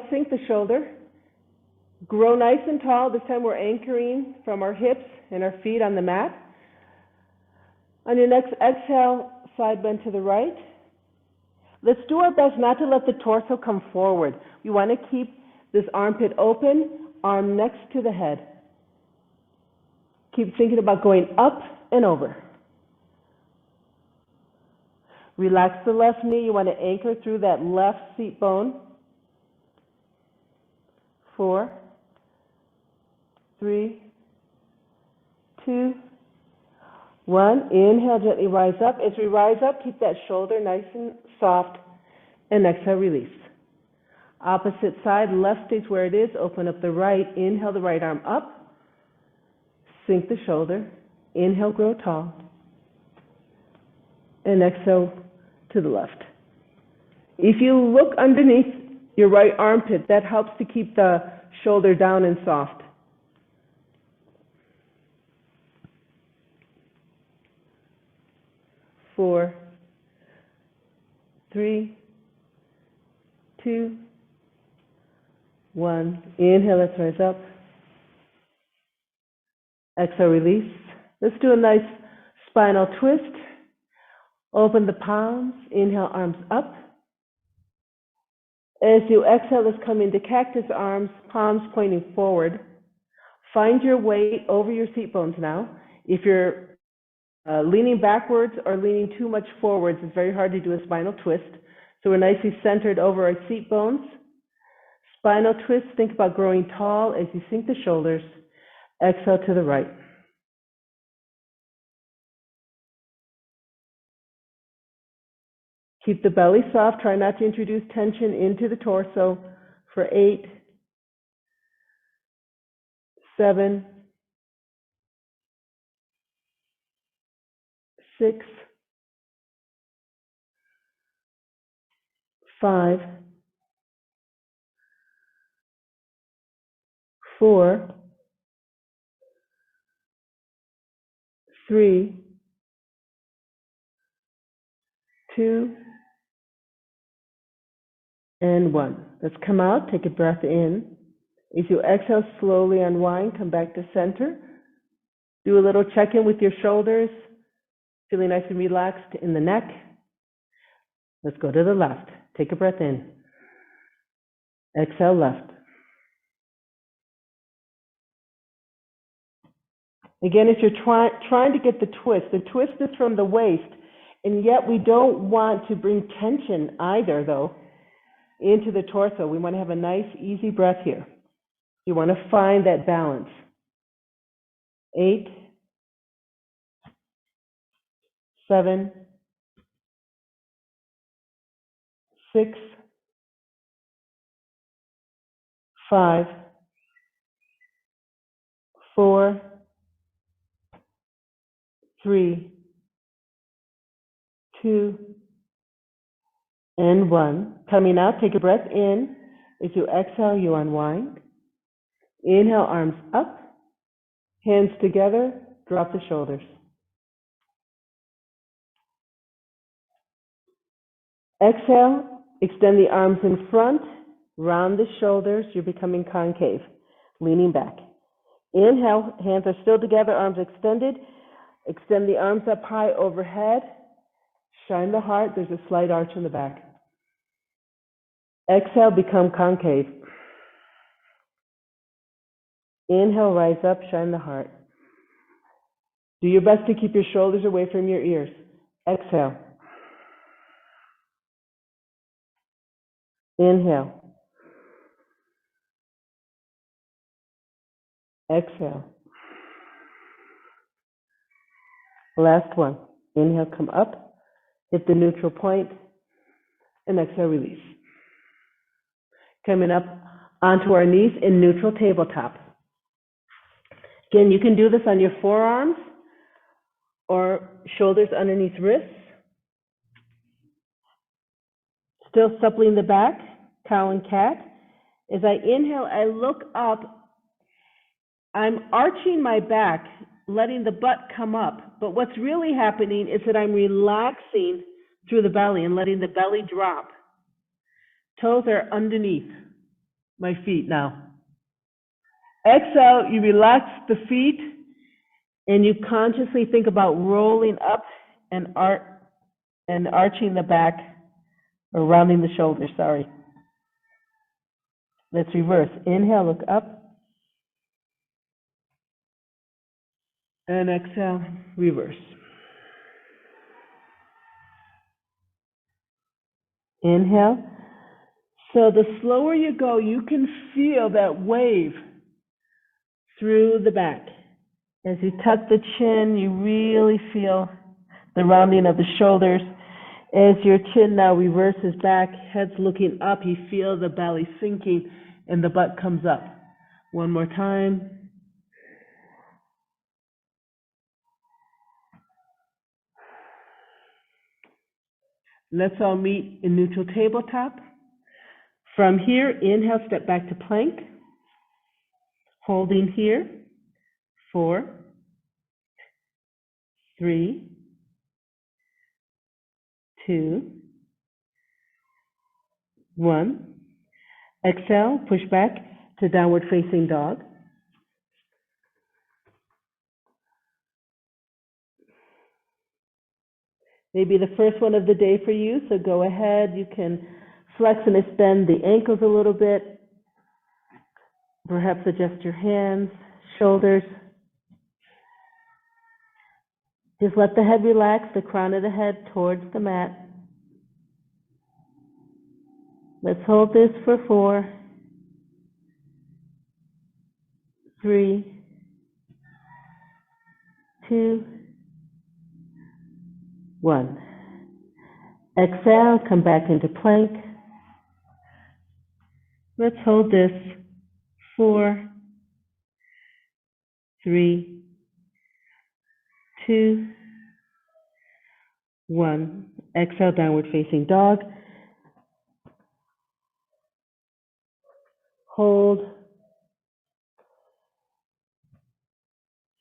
sink the shoulder. Grow nice and tall. This time we're anchoring from our hips and our feet on the mat. On your next exhale, side bend to the right. Let's do our best not to let the torso come forward. We want to keep this armpit open, arm next to the head. Keep thinking about going up and over. Relax the left knee. You want to anchor through that left seat bone. 4, 3, 2, 1. Inhale, gently rise up. As we rise up, keep that shoulder nice and soft. And exhale, release. Opposite side, left stays where it is. Open up the right. Inhale the right arm up. Sink the shoulder. Inhale, grow tall. And exhale to the left. If you look underneath your right armpit, that helps to keep the shoulder down and soft. Four, 3, 2, 1. Inhale, let's rise up. Exhale, release. Let's do a nice spinal twist. Open the palms. Inhale, arms up. As you exhale, let's come into cactus arms, palms pointing forward. Find your weight over your seat bones now. If you're leaning backwards or leaning too much forwards, it's very hard to do a spinal twist. So we're nicely centered over our seat bones. Spinal twist, think about growing tall as you sink the shoulders. Exhale to the right. Keep the belly soft. Try not to introduce tension into the torso for 8, 7, 6, 5, 4, 3, 2, and 1. Let's come out, take a breath in. As you exhale, slowly unwind, come back to center. Do a little check-in with your shoulders, feeling nice and relaxed in the neck. Let's go to the left. Take a breath in. Exhale, left. Again, if you're trying to get the twist is from the waist, and yet we don't want to bring tension either, though, into the torso. We want to have a nice, easy breath here. You want to find that balance. 8, 7, 6, 5, 4, 3, 2, and 1. Coming out, take a breath in. As you exhale, you unwind. Inhale, arms up, hands together, drop the shoulders. Exhale, extend the arms in front, round the shoulders, you're becoming concave, leaning back. Inhale, hands are still together, arms extended. Extend the arms up high overhead. Shine the heart, there's a slight arch in the back. Exhale, become concave. Inhale, rise up, shine the heart. Do your best to keep your shoulders away from your ears. Exhale. Inhale. Exhale. Last one. Inhale, come up, hit the neutral point, and exhale, release. Coming up onto our knees in neutral tabletop. Again, you can do this on your forearms or shoulders underneath wrists. Still suppling the back, cow and cat. As I inhale, I look up. I'm arching my back, letting the butt come up. But what's really happening is that I'm relaxing through the belly and letting the belly drop. Toes are underneath. my feet now. Exhale, you relax the feet and you consciously think about rolling up and arching the back, or rounding the shoulders, sorry. Let's reverse. Inhale, look up. And exhale, reverse. Inhale. So the slower you go, you can feel that wave through the back. As you tuck the chin, you really feel the rounding of the shoulders. As your chin now reverses back, head's looking up, you feel the belly sinking and the butt comes up. One more time. Let's all meet in neutral tabletop. From here, inhale, step back to plank. Holding here. 4, 3, 2, 1. Exhale, push back to downward facing dog. Maybe the first one of the day for you, so go ahead. You can flex and extend the ankles a little bit. Perhaps adjust your hands, shoulders. Just let the head relax, the crown of the head towards the mat. Let's hold this for 4, 3, 2, 1. Exhale, come back into plank. Let's hold this. 4, 3, 2, 1. Exhale, downward facing dog. Hold.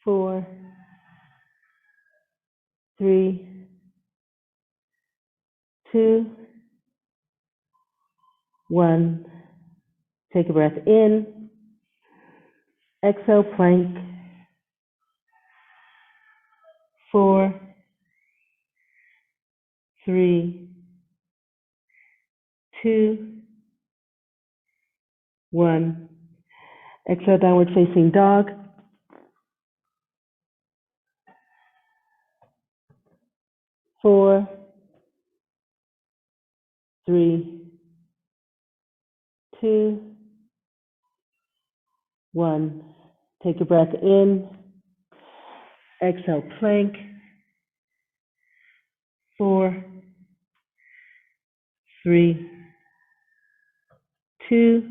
4, 3, 2, 1. Take a breath in. Exhale, plank. 4, 3, 2, 1. Exhale, downward facing dog. 4, 3, 2, 1. Take a breath in. Exhale, plank. 4, 3, 2,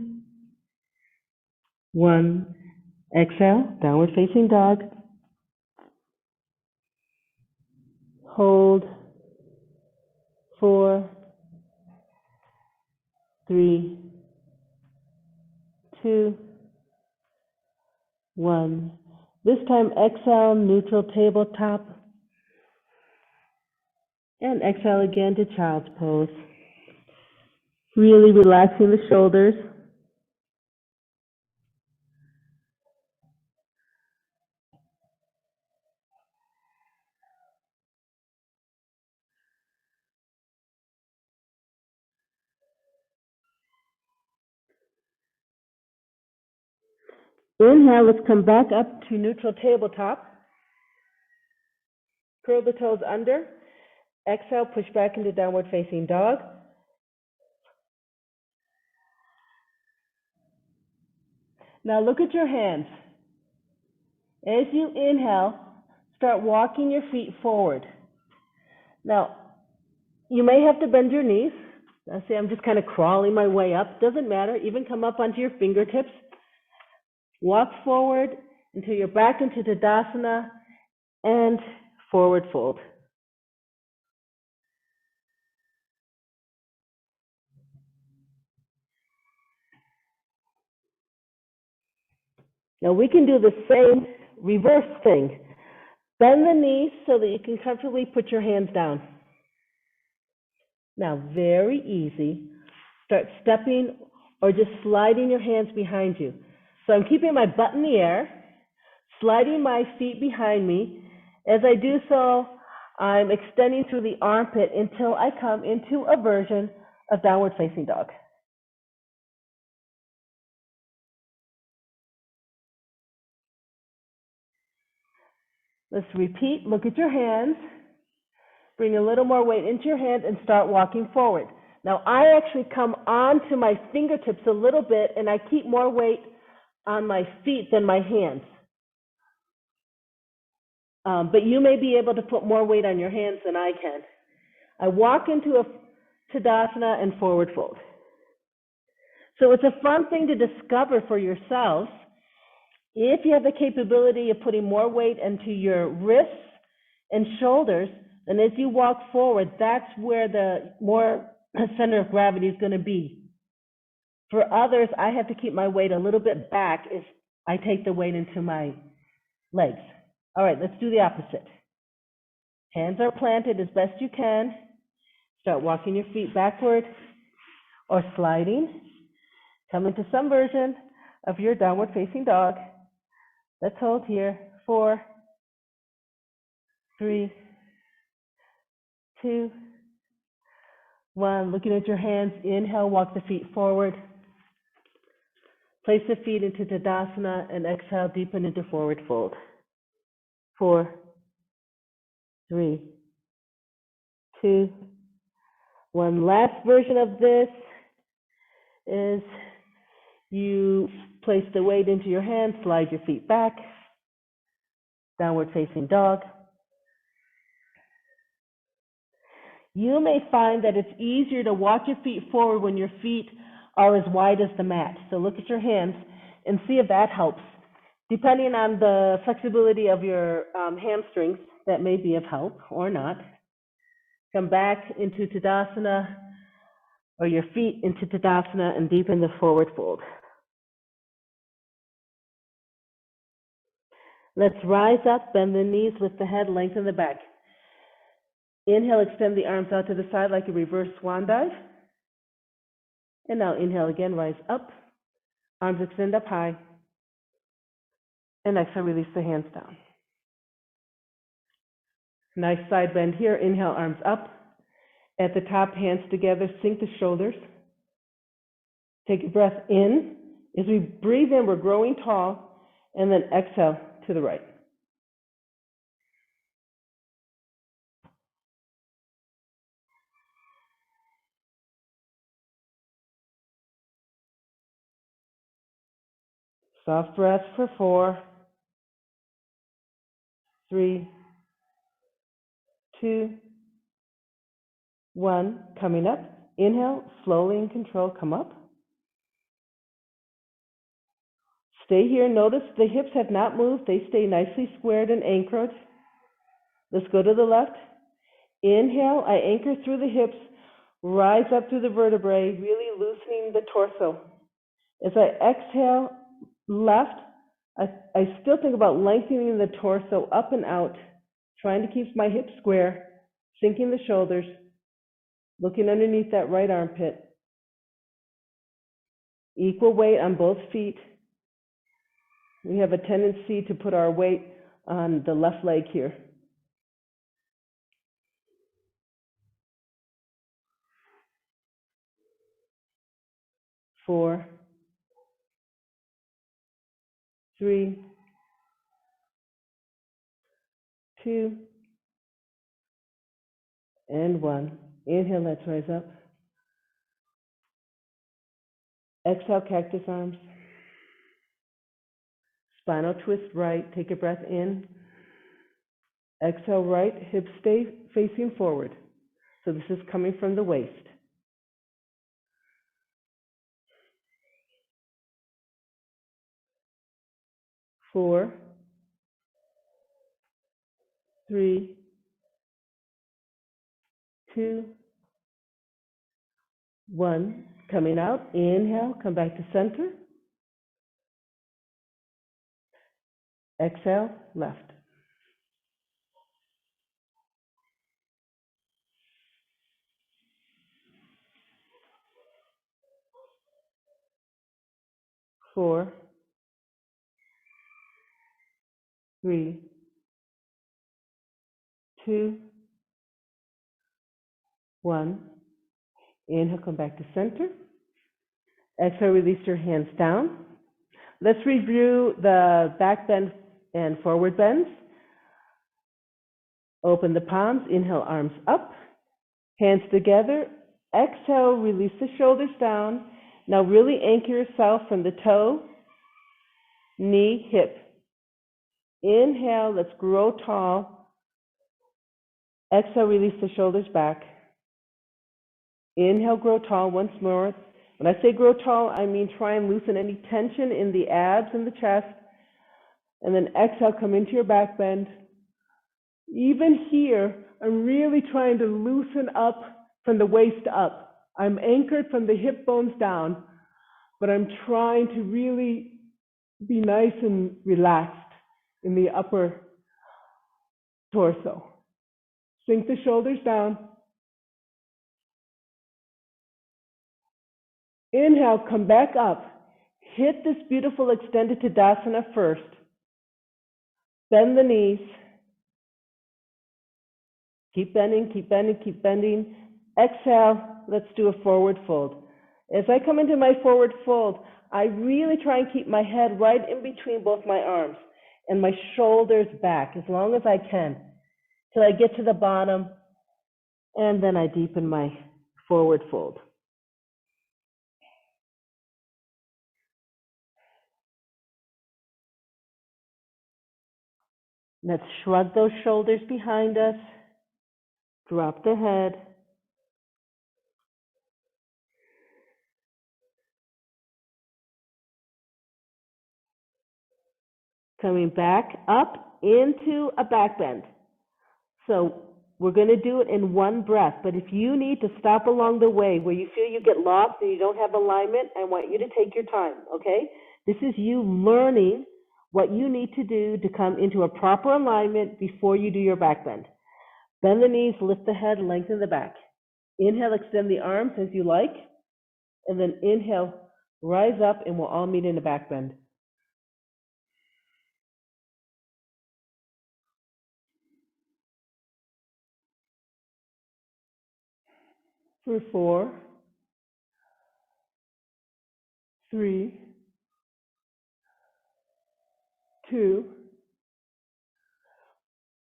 1. Exhale, downward facing dog. Hold. 4, 3, 2, 1. This time exhale, neutral tabletop. And exhale again to child's pose. Really relaxing the shoulders. Inhale, let's come back up to neutral tabletop. Curl the toes under. Exhale, push back into downward facing dog. Now look at your hands. As you inhale, start walking your feet forward. Now, you may have to bend your knees. Now, see, I'm just kind of crawling my way up. Doesn't matter. Even come up onto your fingertips. Walk forward until you're back into Tadasana and forward fold. Now we can do the same reverse thing. Bend the knees so that you can comfortably put your hands down. Now, very easy. Start stepping or just sliding your hands behind you. So I'm keeping my butt in the air, sliding my feet behind me. As I do so, I'm extending through the armpit until I come into a version of downward facing dog. Let's repeat. Look at your hands. Bring a little more weight into your hands and start walking forward. Now, I actually come onto my fingertips a little bit, and I keep more weight on my feet than my hands. But you may be able to put more weight on your hands than I can. I walk into a Tadasana and forward fold. So it's a fun thing to discover for yourself. If you have the capability of putting more weight into your wrists and shoulders, then as you walk forward, that's where the more center of gravity is going to be. For others, I have to keep my weight a little bit back if I take the weight into my legs. All right, let's do the opposite. Hands are planted as best you can. Start walking your feet backward or sliding. Come into some version of your downward facing dog. Let's hold here. 4, 3, 2, 1. Looking at your hands. Inhale, walk the feet forward. Place the feet into Tadasana and exhale, deepen into forward fold. 4, 3, 2, 1. Last version of this is you place the weight into your hands, slide your feet back, downward facing dog. You may find that it's easier to walk your feet forward when your feet are as wide as the mat. So look at your hands and see if that helps. Depending on the flexibility of your hamstrings, that may be of help or not. Come back into Tadasana or your feet into Tadasana and deepen the forward fold. Let's rise up, bend the knees, lift the head, lengthen the back. Inhale, extend the arms out to the side like a reverse swan dive. And now inhale again, rise up. Arms extend up high. And exhale, release the hands down. Nice side bend here. Inhale, arms up. At the top, hands together, sink the shoulders. Take a breath in. As we breathe in, we're growing tall. And then exhale to the right. Soft breath for 4, 3, 2, 1. Coming up. Inhale, slowly in control, come up. Stay here. Notice the hips have not moved. They stay nicely squared and anchored. Let's go to the left. Inhale, I anchor through the hips, rise up through the vertebrae, really loosening the torso. As I exhale left, I still think about lengthening the torso up and out, trying to keep my hips square, sinking the shoulders, looking underneath that right armpit. Equal weight on both feet. We have a tendency to put our weight on the left leg here. Four, 3, 2, and 1. Inhale, let's rise up. Exhale, cactus arms. Spinal twist right. Take a breath in. Exhale right. Hips stay facing forward. So this is coming from the waist. 4, 3, 2, 1. Coming out. Inhale. Come back to center. Exhale. Left. 4, 3, 2, 1. Inhale, come back to center. Exhale, release your hands down. Let's review the back bend and forward bends. Open the palms, inhale, arms up, hands together. Exhale, release the shoulders down. Now really anchor yourself from the toe, knee, hip. Inhale, let's grow tall. Exhale, release the shoulders back. Inhale, grow tall once more. When I say grow tall, I mean try and loosen any tension in the abs and the chest. And then exhale, come into your back bend. Even here, I'm really trying to loosen up from the waist up. I'm anchored from the hip bones down, but I'm trying to really be nice and relaxed in the upper torso. Sink the shoulders down. Inhale, come back up. Hit this beautiful extended Tadasana first. Bend the knees. Keep bending, keep bending, keep bending. Exhale, let's do a forward fold. As I come into my forward fold, I really try and keep my head right in between both my arms and my shoulders back as long as I can till I get to the bottom, and then I deepen my forward fold. Let's shrug those shoulders behind us. Drop the head. Coming back up into a back bend. So we're going to do it in one breath, but if you need to stop along the way where you feel you get lost and you don't have alignment, I want you to take your time, okay? This is you learning what you need to do to come into a proper alignment before you do your back bend. Bend the knees, lift the head, lengthen the back. Inhale, extend the arms as you like, and then inhale, rise up, and we'll all meet in a back bend. For 4, 3, 2,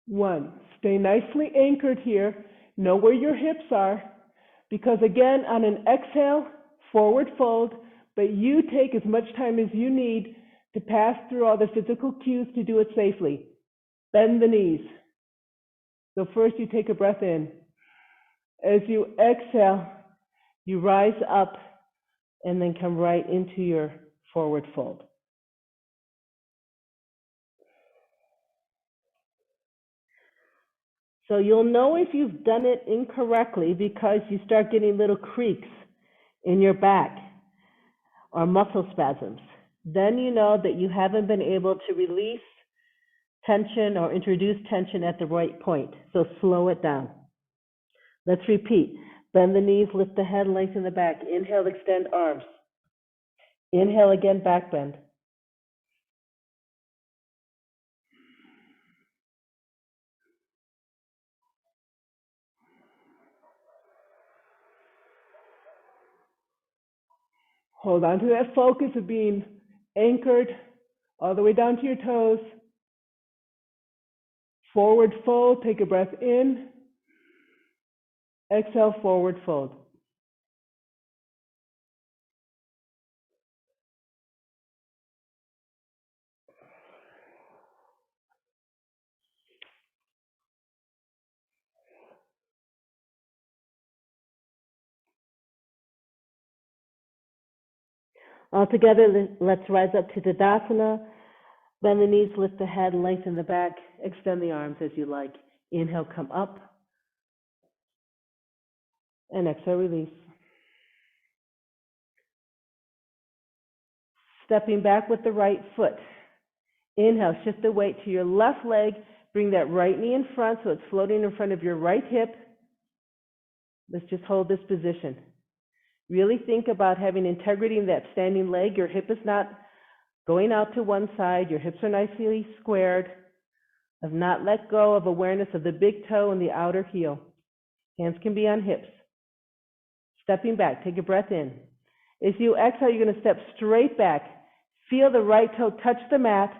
1. Stay nicely anchored here. Know where your hips are, because again, on an exhale, forward fold, but you take as much time as you need to pass through all the physical cues to do it safely. Bend the knees. So first you take a breath in. As you exhale, you rise up and then come right into your forward fold. So you'll know if you've done it incorrectly because you start getting little creaks in your back or muscle spasms. Then you know that you haven't been able to release tension or introduce tension at the right point. So slow it down. Let's repeat. Bend the knees, lift the head, lengthen the back. Inhale, extend arms. Inhale again, back bend. Hold on to that focus of being anchored all the way down to your toes. Forward fold, take a breath in. Exhale, forward fold. All together, let's rise up to Tadasana. Bend the knees, lift the head, lengthen the back, extend the arms as you like. Inhale, come up. And exhale, release. Stepping back with the right foot. Inhale, shift the weight to your left leg. Bring that right knee in front so it's floating in front of your right hip. Let's just hold this position. Really think about having integrity in that standing leg. Your hip is not Going out to one side, your hips are nicely squared. Have not let go of awareness of the big toe and the outer heel. Hands can be on hips. Stepping back, take a breath in. As you exhale, you're going to step straight back. Feel the right toe touch the mat,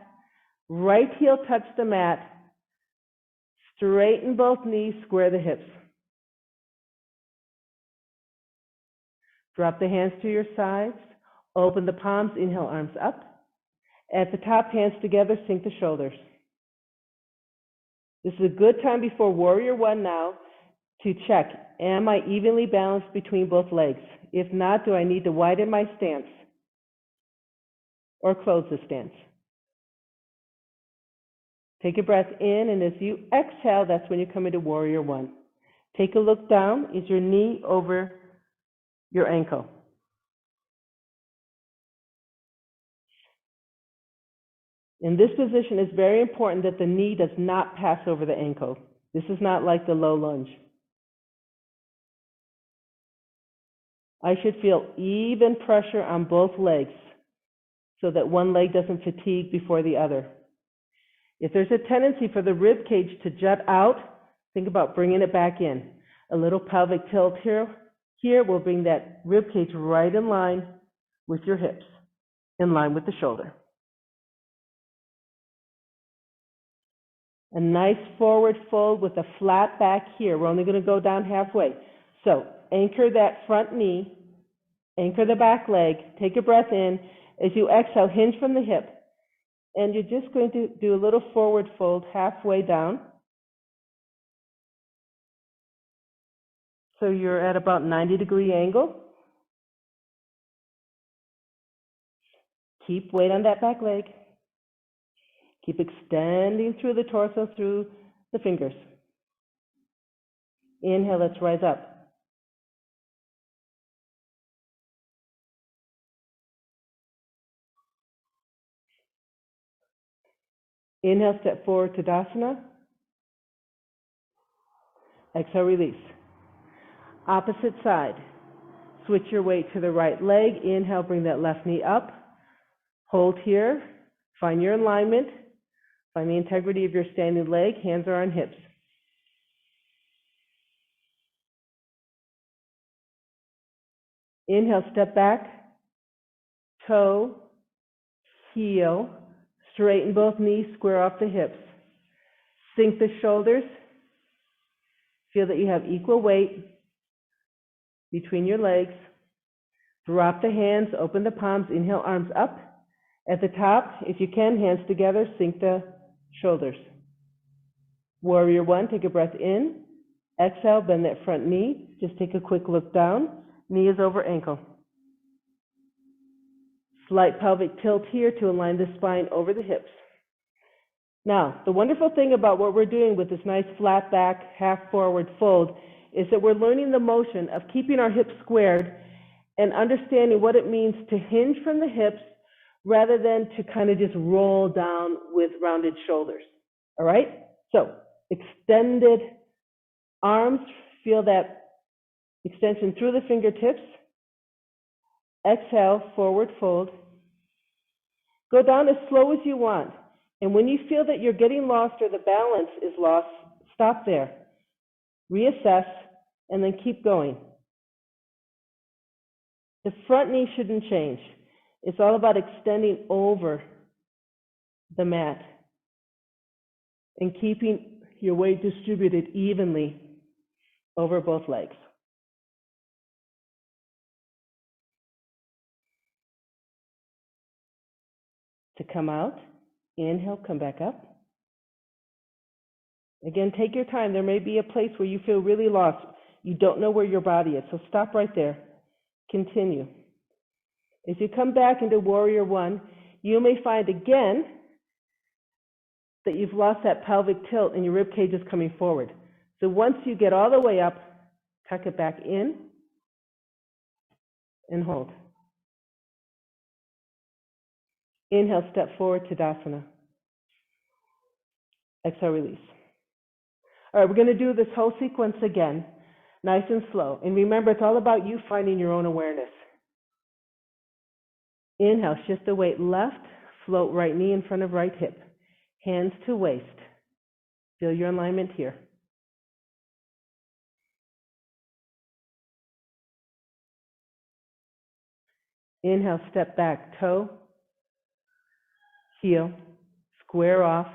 right heel touch the mat. Straighten both knees, square the hips. Drop the hands to your sides. Open the palms, inhale, arms up. At the top, hands together, sink the shoulders. This is a good time before Warrior One now to check, am I evenly balanced between both legs? If not, do I need to widen my stance or close the stance? Take a breath in, and as you exhale, that's when you come into Warrior One. Take a look down. Is your knee over your ankle? In this position, it's very important that the knee does not pass over the ankle. This is not like the low lunge. I should feel even pressure on both legs so that one leg doesn't fatigue before the other. If there's a tendency for the rib cage to jut out, think about bringing it back in. A little pelvic tilt here will bring that rib cage right in line with your hips, in line with the shoulder. A nice forward fold with a flat back here. We're only going to go down halfway. So anchor that front knee, anchor the back leg, take a breath in. As you exhale, hinge from the hip. And you're just going to do a little forward fold halfway down. So you're at about 90-degree angle. Keep weight on that back leg. Keep extending through the torso, through the fingers. Inhale, let's rise up. Inhale, step forward, Tadasana. Exhale, release. Opposite side. Switch your weight to the right leg. Inhale, bring that left knee up. Hold here. Find your alignment. Find the integrity of your standing leg. Hands are on hips. Inhale, step back. Toe, heel. Straighten both knees, square off the hips. Sink the shoulders. Feel that you have equal weight between your legs. Drop the hands, open the palms, inhale, arms up. At the top, if you can, hands together, sink the shoulders. Warrior One, take a breath in. Exhale, bend that front knee. Just take a quick look down. Knee is over ankle. Slight pelvic tilt here to align the spine over the hips. Now, the wonderful thing about what we're doing with this nice flat back, half forward fold is that we're learning the motion of keeping our hips squared and understanding what it means to hinge from the hips rather than to kind of just roll down with rounded shoulders. All right? So, extended arms, feel that extension through the fingertips. Exhale, forward fold. Go down as slow as you want. And when you feel that you're getting lost or the balance is lost, stop there. Reassess, and then keep going. The front knee shouldn't change. It's all about extending over the mat and keeping your weight distributed evenly over both legs. To come out, inhale, come back up. Again, take your time. There may be a place where you feel really lost. You don't know where your body is, so stop right there. Continue. As you come back into Warrior One, you may find again that you've lost that pelvic tilt and your rib cage is coming forward. So once you get all the way up, tuck it back in and hold. Inhale, step forward, Tadasana. Exhale, release. All right, we're going to do this whole sequence again, nice and slow. And remember, it's all about you finding your own awareness. Inhale, shift the weight left, Float right knee in front of right hip. Hands to waist. Feel your alignment here. Inhale, step back, toe, heel, square off.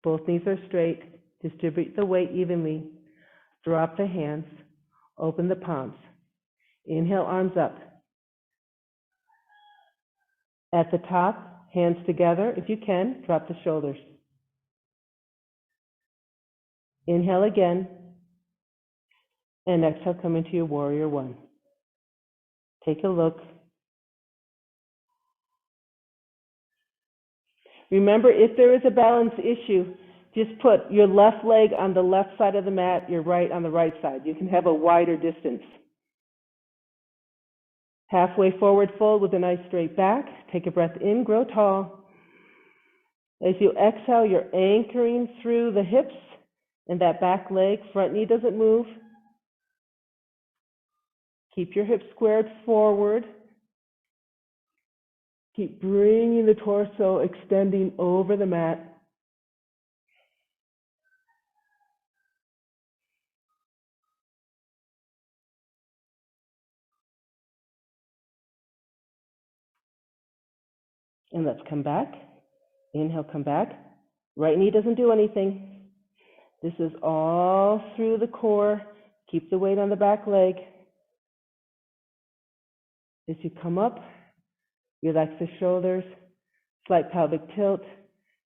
Both knees are straight. Distribute the weight evenly. Drop the hands. Open the palms. Inhale, arms up. At the top, hands together. If you can, drop the shoulders. Inhale again. And exhale, come into your warrior one. Take a look. Remember, if there is a balance issue, just put your left leg on the left side of the mat, your right on the right side. You can have a wider distance. Halfway forward fold with a nice straight back. Take a breath in, grow tall. As you exhale, you're anchoring through the hips and that back leg. Front knee doesn't move. Keep your hips squared forward. Keep bringing the torso, extending over the mat. And let's come back. Inhale, come back. Right knee doesn't do anything. This is all through the core. Keep the weight on the back leg. As you come up, relax the shoulders, slight pelvic tilt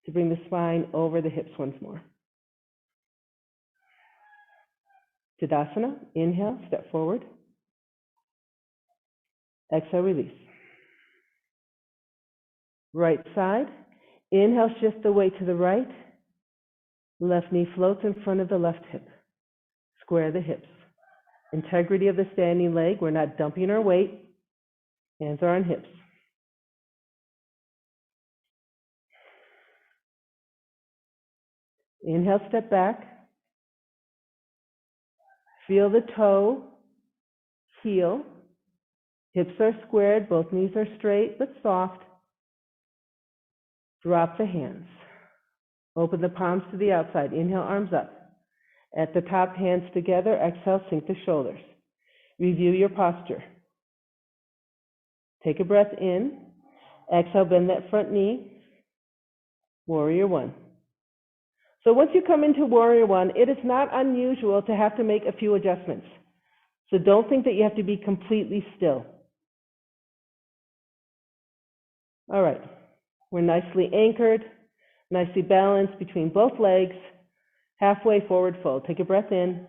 to bring the spine over the hips once more. Tadasana, inhale, step forward. Exhale, release. Right side, inhale, shift the weight to the right. Left knee floats in front of the left hip. Square the hips. Integrity of the standing leg, we're not dumping our weight. Hands are on hips. Inhale, step back. Feel the toe, heel. Hips are squared, both knees are straight but soft. Drop the hands. Open the palms to the outside. Inhale, arms up. At the top, hands together. Exhale, sink the shoulders. Review your posture. Take a breath in. Exhale, bend that front knee. Warrior one. So once you come into warrior one, it is not unusual to have to make a few adjustments. So don't think that you have to be completely still. All right. We're nicely anchored, nicely balanced between both legs. Halfway forward fold. Take a breath in.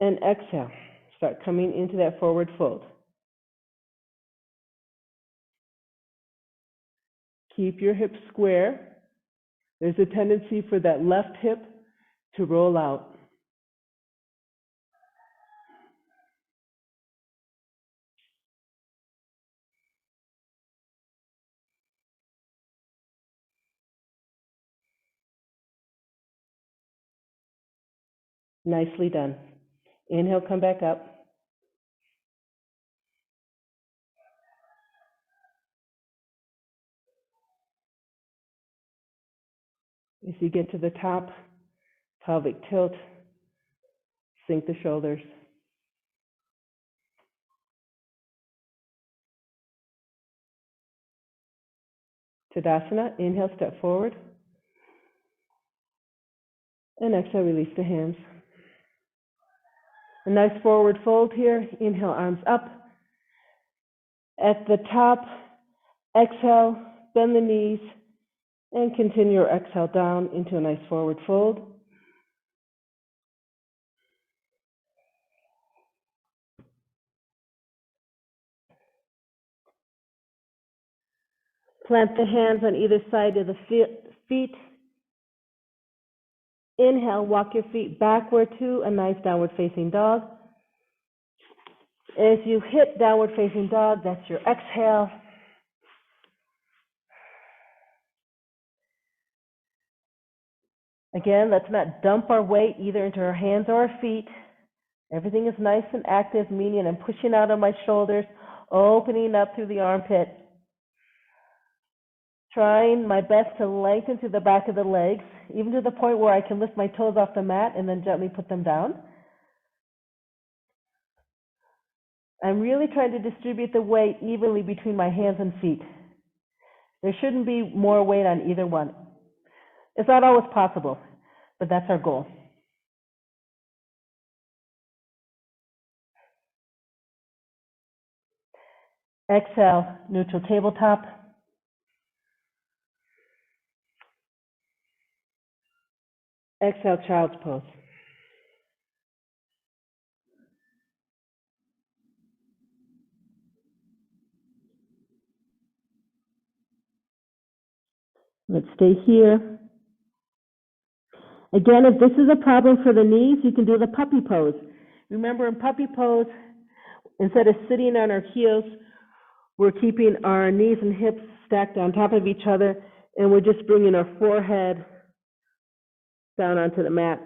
And exhale. Start coming into that forward fold. Keep your hips square. There's a tendency for that left hip to roll out. Nicely done. Inhale, come back up. As you get to the top, pelvic tilt, sink the shoulders. Tadasana, inhale, step forward. And exhale, release the hands. A nice forward fold here. Inhale, arms up. At the top, exhale, bend the knees, and continue your exhale down into a nice forward fold. Plant the hands on either side of the feet. Inhale, walk your feet backward to a nice downward facing dog. As you hit downward facing dog, that's your exhale. Again, let's not dump our weight either into our hands or our feet. Everything is nice and active, meaning I'm pushing out on my shoulders, opening up through the armpit. Trying my best to lengthen through the back of the legs, even to the point where I can lift my toes off the mat and then gently put them down. I'm really trying to distribute the weight evenly between my hands and feet. There shouldn't be more weight on either one. It's not always possible, but that's our goal. Exhale, neutral tabletop. Exhale, child's pose. Let's stay here. Again, if this is a problem for the knees, you can do the puppy pose. Remember, in puppy pose, instead of sitting on our heels, we're keeping our knees and hips stacked on top of each other, and we're just bringing our forehead down onto the mat.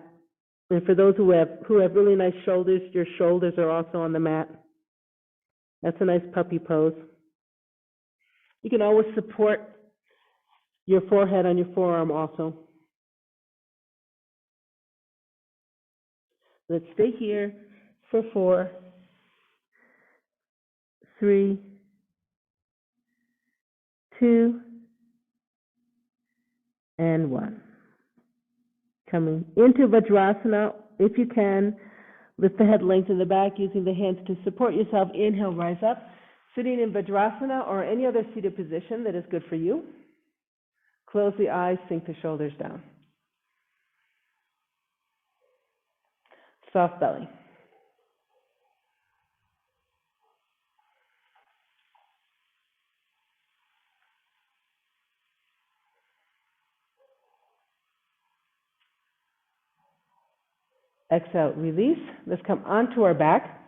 And for those who have really nice shoulders, your shoulders are also on the mat. That's a nice puppy pose. You can always support your forehead on your forearm also. Let's stay here for 4, 3, 2, and 1. Coming into Vajrasana, if you can, lift the head length in the back using the hands to support yourself. Inhale, rise up. Sitting in Vajrasana or any other seated position that is good for you. Close the eyes, sink the shoulders down. Soft belly. Exhale, release. Let's come onto our back.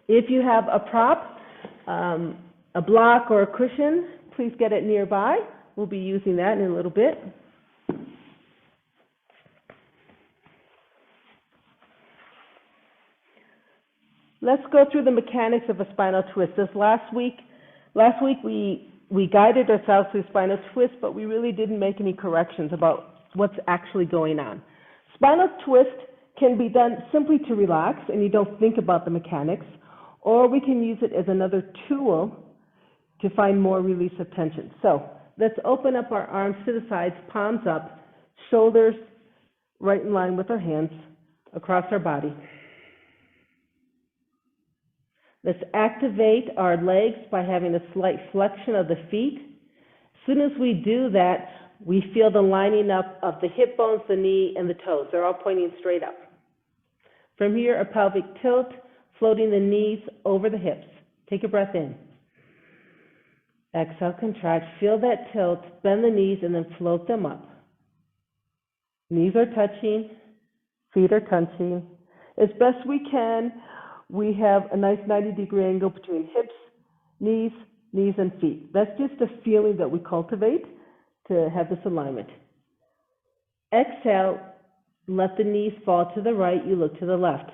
If you have a prop, a block or a cushion, please get it nearby. We'll be using that in a little bit. Let's go through the mechanics of a spinal twist. This last week we guided ourselves through spinal twist, but we really didn't make any corrections about what's actually going on. Spinal twist can be done simply to relax and you don't think about the mechanics, or we can use it as another tool to find more release of tension. So let's open up our arms to the sides, palms up, shoulders right in line with our hands across our body. Let's activate our legs by having a slight flexion of the feet. As soon as we do that, we feel the lining up of the hip bones, the knee, and the toes. They're all pointing straight up. From here, a pelvic tilt, floating the knees over the hips. Take a breath in. Exhale, contract. Feel that tilt, bend the knees, and then float them up. Knees are touching, feet are touching. As best we can, we have a nice 90-degree angle between hips, knees, and feet. That's just a feeling that we cultivate to have this alignment. Exhale, let the knees fall to the right, you look to the left.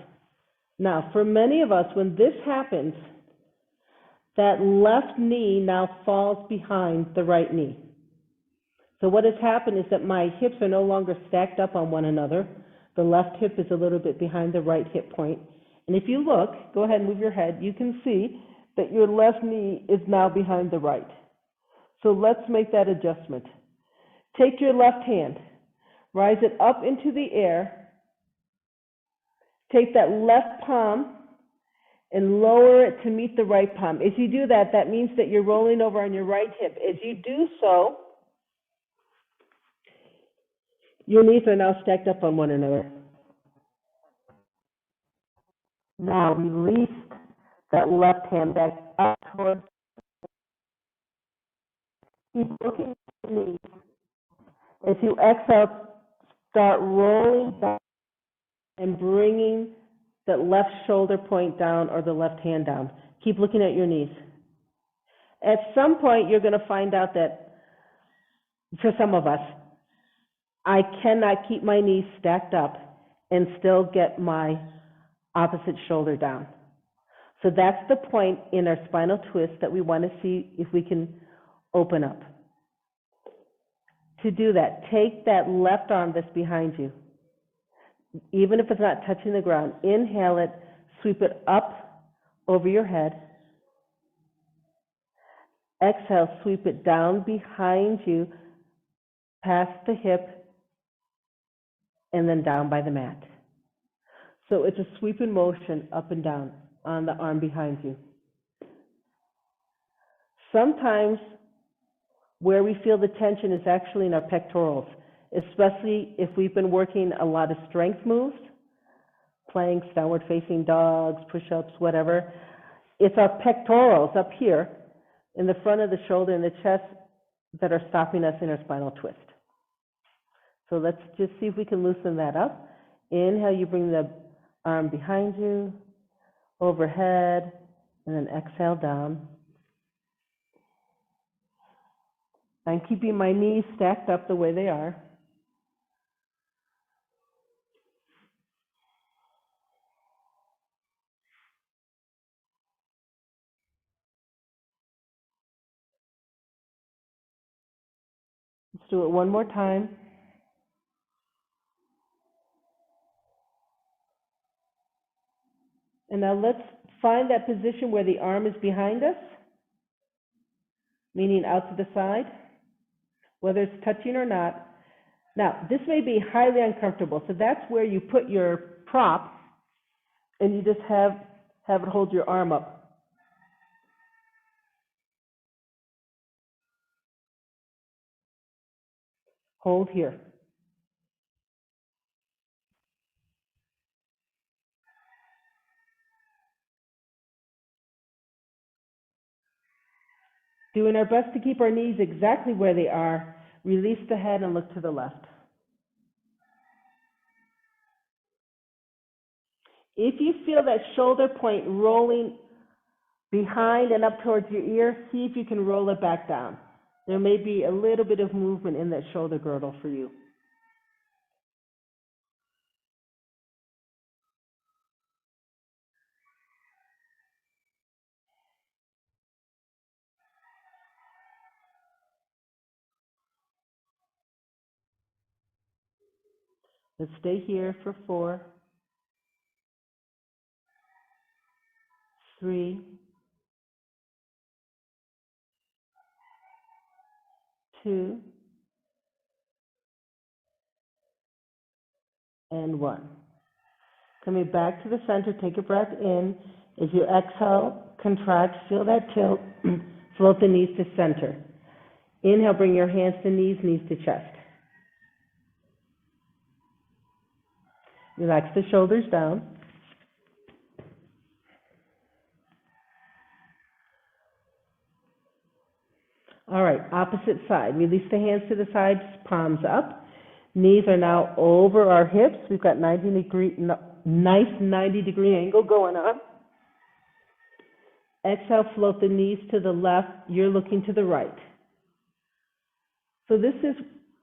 Now, for many of us, when this happens, that left knee now falls behind the right knee. So what has happened is that my hips are no longer stacked up on one another. The left hip is a little bit behind the right hip point. And if you look, go ahead and move your head, you can see that your left knee is now behind the right. So let's make that adjustment. Take your left hand, rise it up into the air, take that left palm and lower it to meet the right palm. If you do that, that means that you're rolling over on your right hip. As you do so, your knees are now stacked up on one another. Now release that left hand back up towards. Keep looking at the knees. As you exhale, start rolling back and bringing the left shoulder point down or the left hand down. Keep looking at your knees. At some point, you're going to find out that, for some of us, I cannot keep my knees stacked up and still get my opposite shoulder down. So that's the point in our spinal twist that we want to see if we can open up. To do that, take that left arm that's behind you. Even if it's not touching the ground, inhale it, sweep it up over your head. Exhale, sweep it down behind you, past the hip, and then down by the mat. So it's a sweeping motion up and down on the arm behind you. Sometimes where we feel the tension is actually in our pectorals, especially if we've been working a lot of strength moves, planks, downward facing dogs, push-ups, whatever. It's our pectorals up here in the front of the shoulder and the chest that are stopping us in our spinal twist. So let's just see if we can loosen that up. Inhale, you bring the arm behind you, overhead, and then exhale down. I'm keeping my knees stacked up the way they are. Let's do it one more time. And now let's find that position where the arm is behind us, meaning out to the side, whether it's touching or not. Now, this may be highly uncomfortable, so that's where you put your prop and you just have it hold your arm up. Hold here. Doing our best to keep our knees exactly where they are. Release the head and look to the left. If you feel that shoulder point rolling behind and up towards your ear, see if you can roll it back down. There may be a little bit of movement in that shoulder girdle for you. Let's stay here for 4, 3, 2, and 1. Coming back to the center, take a breath in. As you exhale, contract, feel that tilt, float the knees to center. Inhale, bring your hands to knees, knees to chest. Relax the shoulders down. All right, opposite side. Release the hands to the sides, palms up. Knees are now over our hips. We've got nice 90-degree angle going on. Exhale, float the knees to the left. You're looking to the right. So this is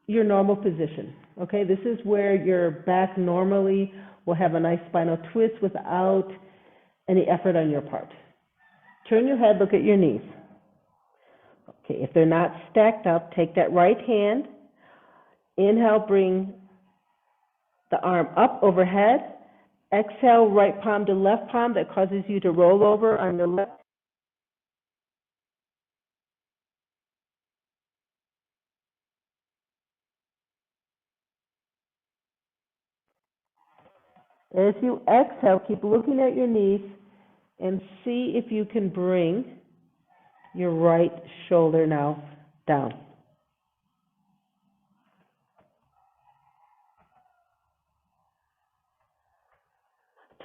your normal position, okay? This is where your back normally will have a nice spinal twist without any effort on your part. Turn your head, look at your knees. Okay, if they're not stacked up, take that right hand. Inhale, bring the arm up overhead. Exhale, right palm to left palm. That causes you to roll over on your left. As you exhale, keep looking at your knees and see if you can bring your right shoulder now down.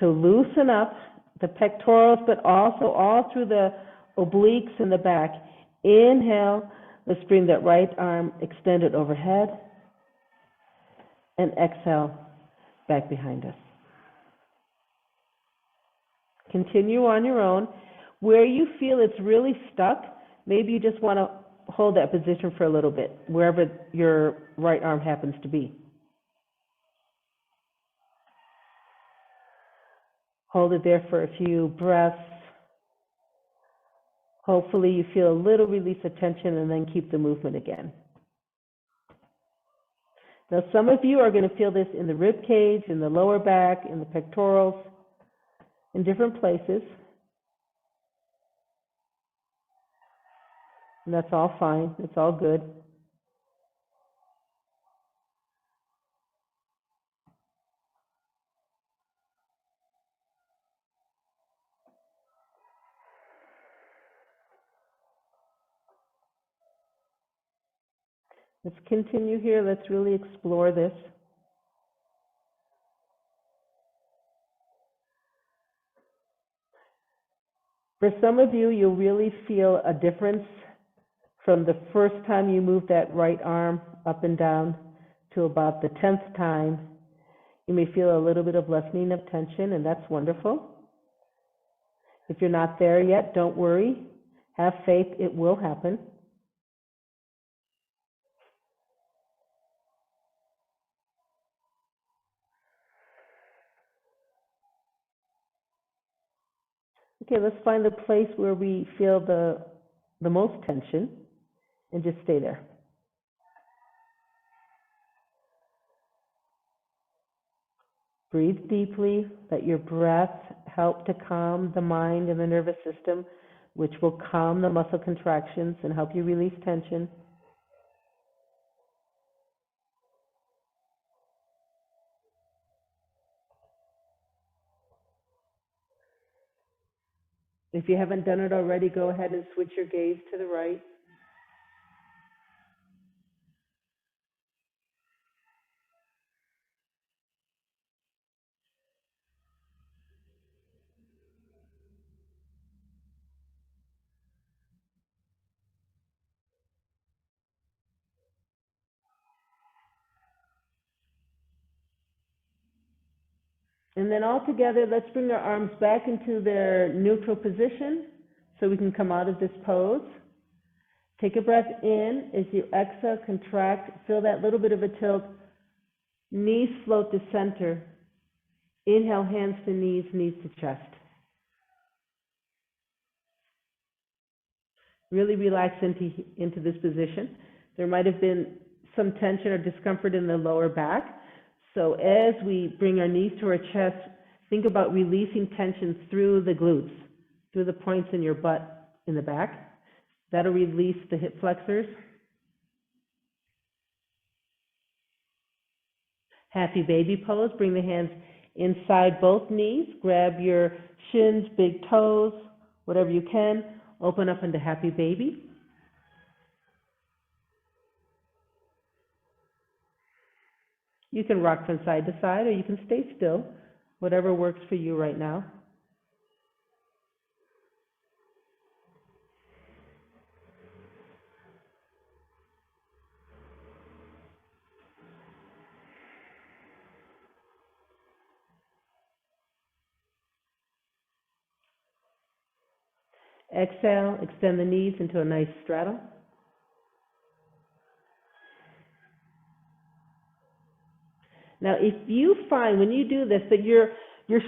To loosen up the pectorals, but also all through the obliques in the back. Inhale, let's bring that right arm extended overhead. And exhale, back behind us. Continue on your own. Where you feel it's really stuck, maybe you just want to hold that position for a little bit, wherever your right arm happens to be. Hold it there for a few breaths. Hopefully you feel a little release of tension and then keep the movement again. Now some of you are going to feel this in the rib cage, in the lower back, in the pectorals, in different places. And that's all fine. It's all good. Let's continue here. Let's really explore this. For some of you, you'll really feel a difference from the first time you move that right arm up and down to about the 10th time. You may feel a little bit of lessening of tension, and that's wonderful. If you're not there yet, don't worry. Have faith, it will happen. Okay, let's find the place where we feel the most tension and just stay there. Breathe deeply. Let your breath help to calm the mind and the nervous system, which will calm the muscle contractions and help you release tension. If you haven't done it already, go ahead and switch your gaze to the right. And then all together, let's bring our arms back into their neutral position so we can come out of this pose. Take a breath in. As you exhale, contract, feel that little bit of a tilt. Knees float to center. Inhale, hands to knees, knees to chest. Really relax into this position. There might have been some tension or discomfort in the lower back. So as we bring our knees to our chest, think about releasing tension through the glutes, through the points in your butt in the back. That'll release the hip flexors. Happy baby pose. Bring the hands inside both knees. Grab your shins, big toes, whatever you can. Open up into happy baby. You can rock from side to side, or you can stay still, whatever works for you right now. Exhale, extend the knees into a nice straddle. Now, if you find when you do this that your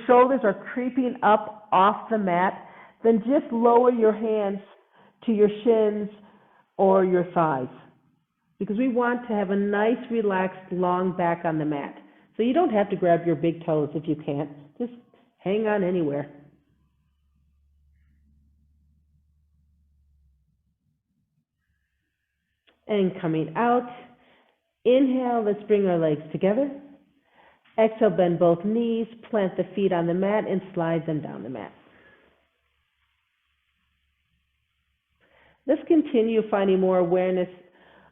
shoulders are creeping up off the mat, then just lower your hands to your shins or your thighs, because we want to have a nice, relaxed, long back on the mat. So you don't have to grab your big toes if you can't. Just hang on anywhere. And coming out, inhale, let's bring our legs together. Exhale, bend both knees, plant the feet on the mat, and slide them down the mat. Let's continue finding more awareness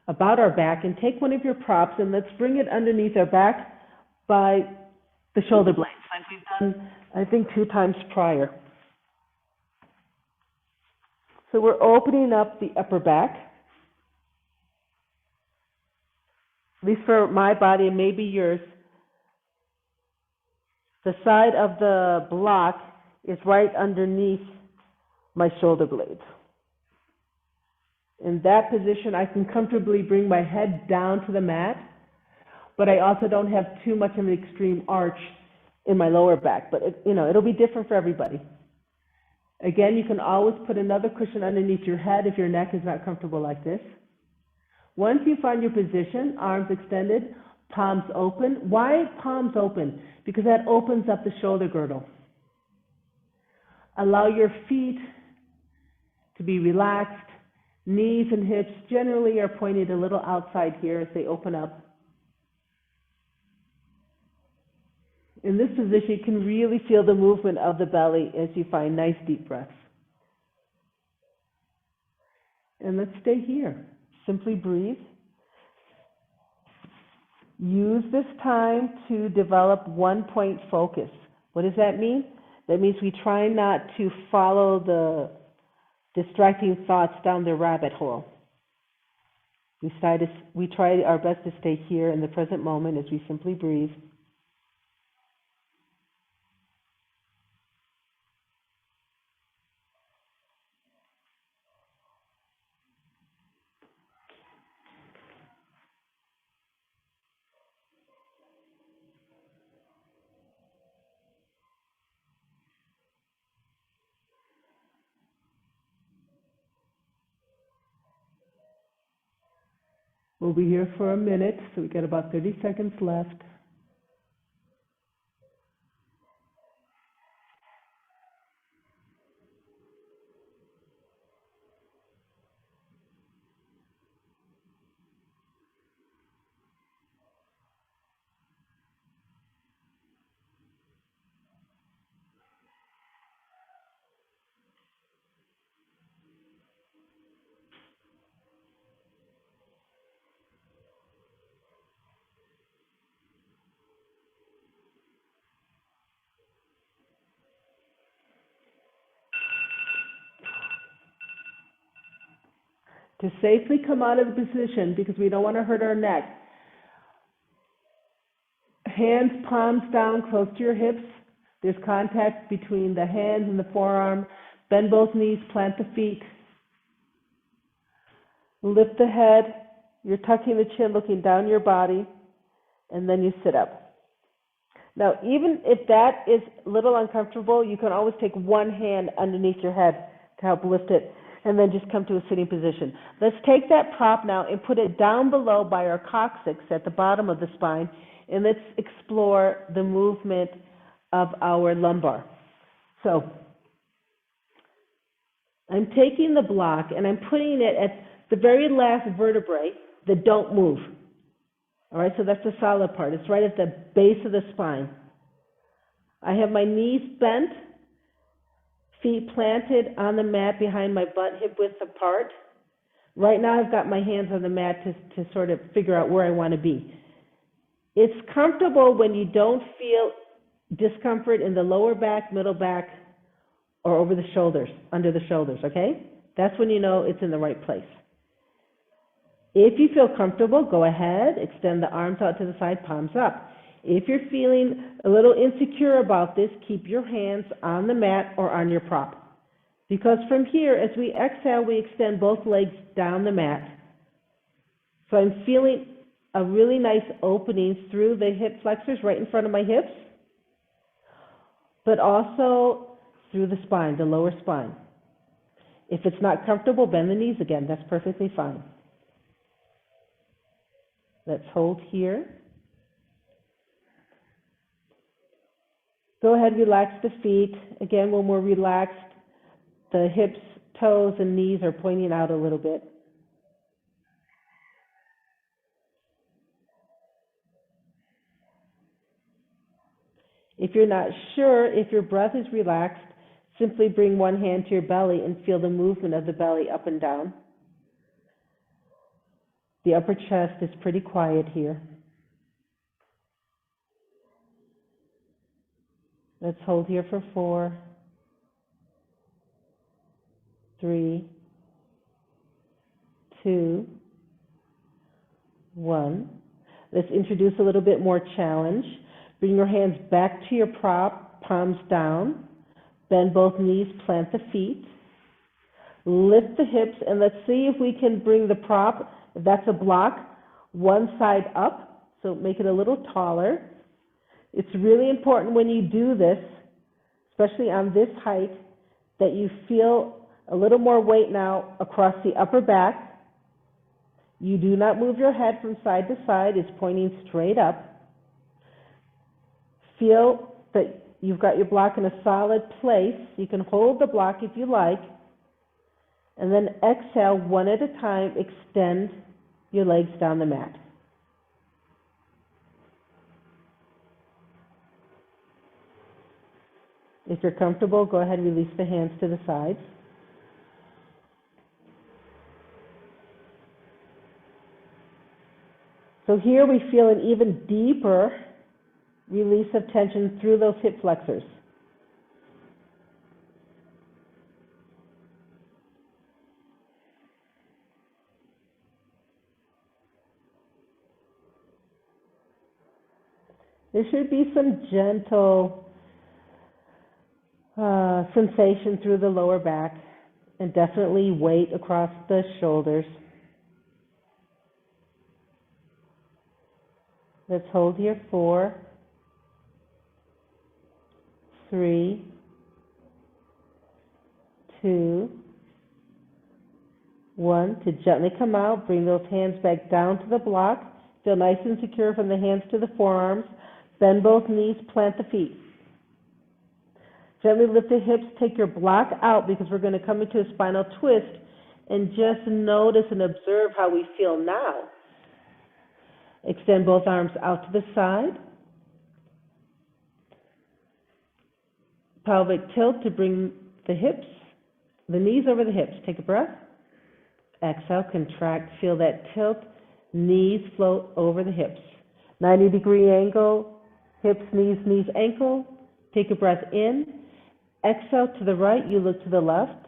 about our back, and take one of your props and let's bring it underneath our back by the shoulder blades, like we've done, I think, 2 times prior. So we're opening up the upper back. At least for my body and maybe yours, the side of the block is right underneath my shoulder blades. In that position, I can comfortably bring my head down to the mat, but I also don't have too much of an extreme arch in my lower back. But it'll be different for everybody. Again, you can always put another cushion underneath your head if your neck is not comfortable like this. Once you find your position, arms extended, palms open. Why palms open? Because that opens up the shoulder girdle. Allow your feet to be relaxed. Knees and hips generally are pointed a little outside here as they open up. In this position, you can really feel the movement of the belly as you find nice deep breaths. And let's stay here. Simply breathe. Use this time to develop one-point focus. What does that mean? That means we try not to follow the distracting thoughts down the rabbit hole. We try our best to stay here in the present moment as we simply breathe. We'll be here for a minute, so we've got about 30 seconds left. To safely come out of the position, because we don't want to hurt our neck, hands, palms down, close to your hips. There's contact between the hands and the forearm. Bend both knees, plant the feet. Lift the head. You're tucking the chin, looking down your body, and then you sit up. Now, even if that is a little uncomfortable, you can always take one hand underneath your head to help lift it, and then just come to a sitting position. Let's take that prop now and put it down below by our coccyx at the bottom of the spine, and let's explore the movement of our lumbar. So I'm taking the block and I'm putting it at the very last vertebrae that don't move. All right, so that's the solid part. It's right at the base of the spine. I have my knees bent, feet planted on the mat behind my butt, hip width apart. Right now I've got my hands on the mat to sort of figure out where I want to be. It's comfortable when you don't feel discomfort in the lower back, middle back, or over the shoulders, under the shoulders, okay? That's when you know it's in the right place. If you feel comfortable, go ahead, extend the arms out to the side, palms up. If you're feeling a little insecure about this, keep your hands on the mat or on your prop. Because from here, as we exhale, we extend both legs down the mat. So I'm feeling a really nice opening through the hip flexors right in front of my hips, but also through the spine, the lower spine. If it's not comfortable, bend the knees again. That's perfectly fine. Let's hold here. Go ahead, relax the feet. Again, when we're relaxed, the hips, toes, and knees are pointing out a little bit. If you're not sure if your breath is relaxed, simply bring one hand to your belly and feel the movement of the belly up and down. The upper chest is pretty quiet here. Let's hold here for 4, 3, 2, 1. Let's introduce a little bit more challenge. Bring your hands back to your prop, palms down. Bend both knees, plant the feet. Lift the hips, and let's see if we can bring the prop, if that's a block, one side up, so make it a little taller. It's really important when you do this, especially on this height, that you feel a little more weight now across the upper back. You do not move your head from side to side. It's pointing straight up. Feel that you've got your block in a solid place. You can hold the block if you like. And then exhale one at a time. Extend your legs down the mat. If you're comfortable, go ahead and release the hands to the sides. So here we feel an even deeper release of tension through those hip flexors. There should be some gentle sensation through the lower back, and definitely weight across the shoulders. Let's hold here 4, 3, 2, 1. To gently come out, bring those hands back down to the block. Feel nice and secure from the hands to the forearms. Bend both knees, plant the feet. Gently lift the hips, take your block out because we're going to come into a spinal twist, and just notice and observe how we feel now. Extend both arms out to the side. Pelvic tilt to bring the hips, the knees over the hips. Take a breath. Exhale, contract, feel that tilt. Knees float over the hips. 90-degree angle, hips, knees, knees, ankle. Take a breath in. Exhale to the right, you look to the left.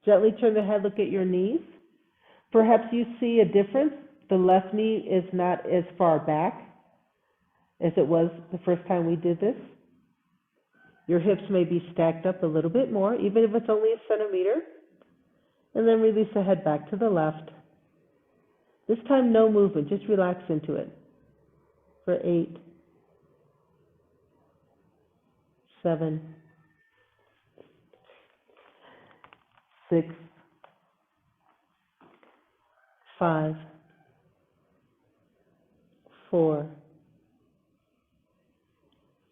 Gently turn the head, look at your knees. Perhaps you see a difference. The left knee is not as far back as it was the first time we did this. Your hips may be stacked up a little bit more, even if it's only a centimeter. And then release the head back to the left. This time, no movement, just relax into it. For 8, 7, 6, 5, 4,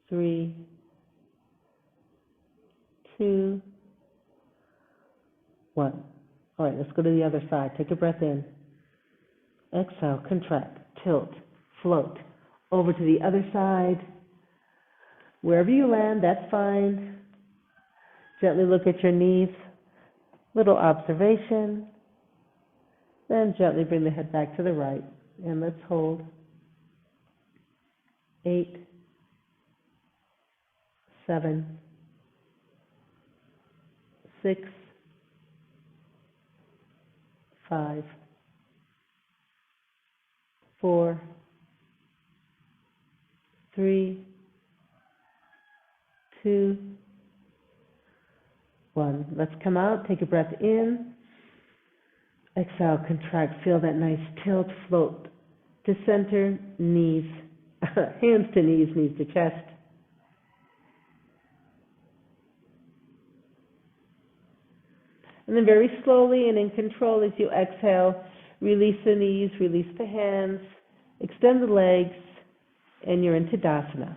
3, 2, 1. All right, let's go to the other side. Take a breath in. Exhale, contract, tilt, float. Over to the other side. Wherever you land, that's fine. Gently look at your knees. Little observation. Then gently bring the head back to the right. And let's hold. 8, 7, 6, 5, 4, 3, 2, 1. Let's come out. Take a breath in. Exhale, contract. Feel that nice tilt, float to center, knees, hands to knees, knees to chest. And then very slowly and in control as you exhale, release the knees, release the hands, extend the legs, and you're into Tadasana.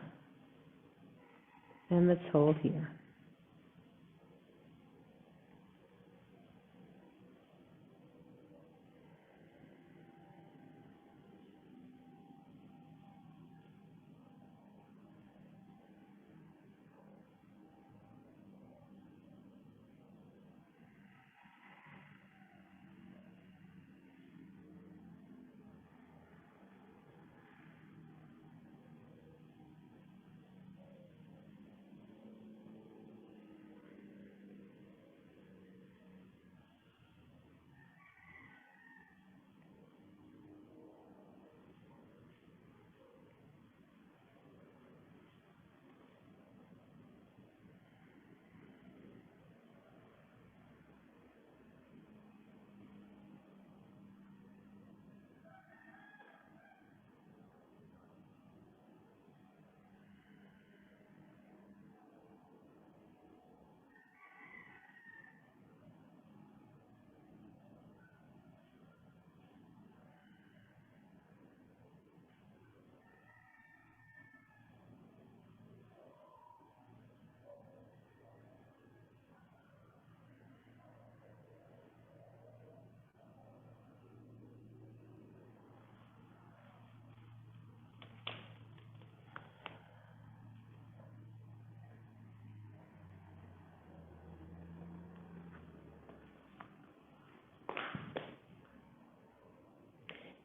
And let's hold here.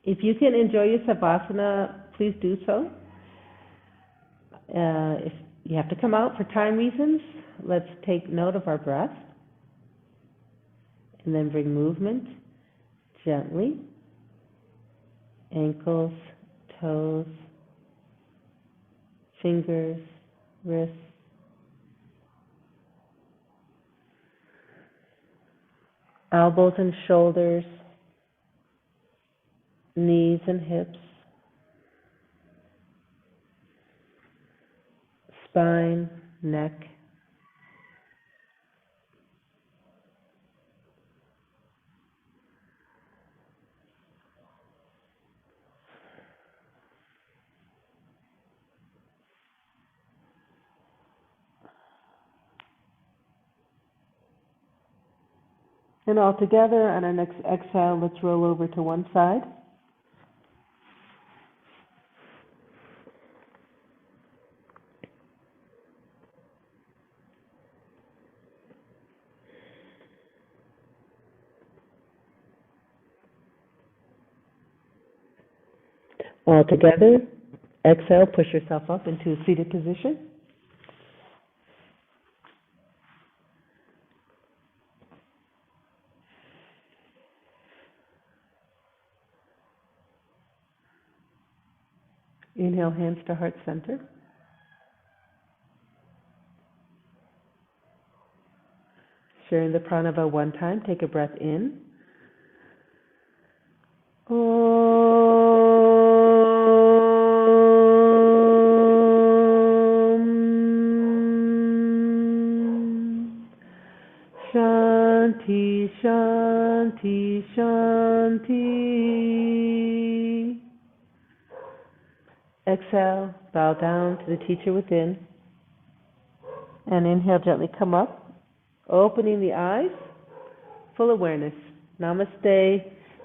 If you can enjoy your Savasana, please do so. If you have to come out for time reasons, let's take note of our breath. And then bring movement gently. Ankles, toes, fingers, wrists. Elbows and shoulders, knees and hips, spine, neck. And all together, on our next exhale, let's roll over to one side. All together, exhale, push yourself up into a seated position. Inhale, hands to heart center. Sharing the pranava one time, take a breath in. Shanti, Shanti, Shanti. Exhale, bow down to the teacher within. And inhale, gently come up, opening the eyes, full awareness. Namaste.